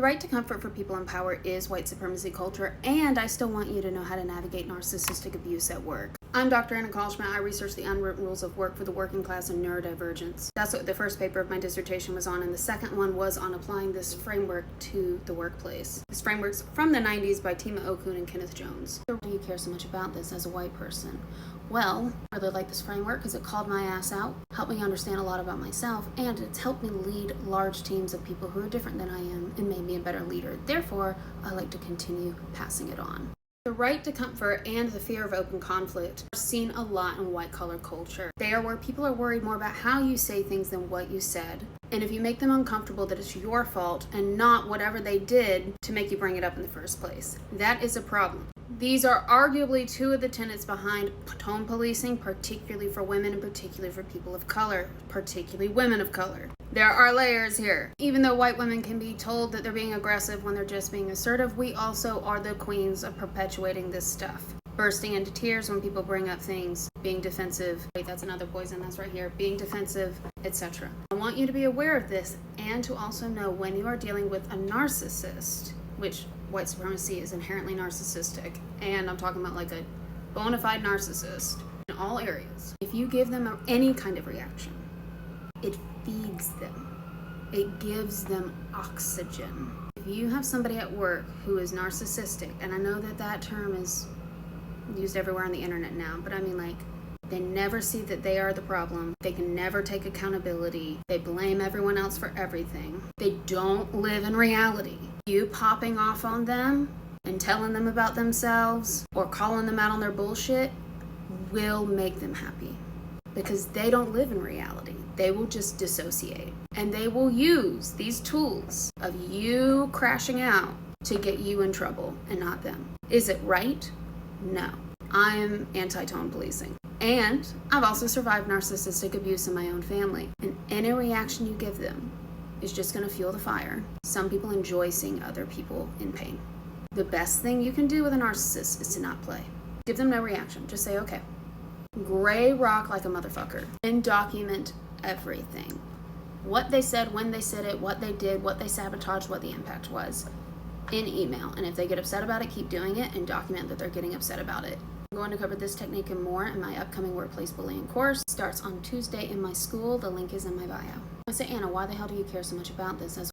The right to comfort for people in power is white supremacy culture, and I still want you to know how to navigate narcissistic abuse at work. I'm Dr. Anna Kalschmidt. I research the unwritten rules of work for the working class and neurodivergence. That's what the first paper of my dissertation was on, and the second one was on applying this framework to the workplace. This framework's from the 90s by Tima Okun and Kenneth Jones. Why do you care so much about this as a white person? Well, I really like this framework because it called my ass out, helped me understand a lot about myself, and it's helped me lead large teams of people who are different than I am and made me a better leader. Therefore, I like to continue passing it on. The right to comfort and the fear of open conflict are seen a lot in white-collar culture. They are where people are worried more about how you say things than what you said. And if you make them uncomfortable, that it's your fault and not whatever they did to make you bring it up in the first place. That is a problem. These are arguably two of the tenets behind tone policing, particularly for women and particularly for people of color, particularly women of color. There are layers here. Even though white women can be told that they're being aggressive when they're just being assertive, we also are the queens of perpetuating this stuff. Bursting into tears when people bring up things, being defensive. Wait, that's another poison, that's right here. Being defensive, etc. I want you to be aware of this and to also know when you are dealing with a narcissist, which white supremacy is inherently narcissistic, and I'm talking about like a bona fide narcissist in all areas. If you give them any kind of reaction, it feeds them. It gives them oxygen. If you have somebody at work who is narcissistic, and I know that that term is used everywhere on the internet now, but I mean, like, they never see that they are the problem. They can never take accountability. They blame everyone else for everything. They don't live in reality. You popping off on them and telling them about themselves or calling them out on their bullshit will make them happy because they don't live in reality. They will just dissociate, and they will use these tools of you crashing out to get you in trouble and not them. Is it right? No. I am anti-tone policing. And I've also survived narcissistic abuse in my own family. And any reaction you give them is just going to fuel the fire. Some people enjoy seeing other people in pain. The best thing you can do with a narcissist is to not play. Give them no reaction. Just say, okay. Gray rock like a motherfucker. And document everything. What they said, when they said it, what they did, what they sabotaged, what the impact was in email. And if they get upset about it, keep doing it and document that they're getting upset about it. I'm going to cover this technique and more in my upcoming workplace bullying course. It starts on Tuesday in my school. The link is in my bio. I say, Anna, why the hell do you care so much about this?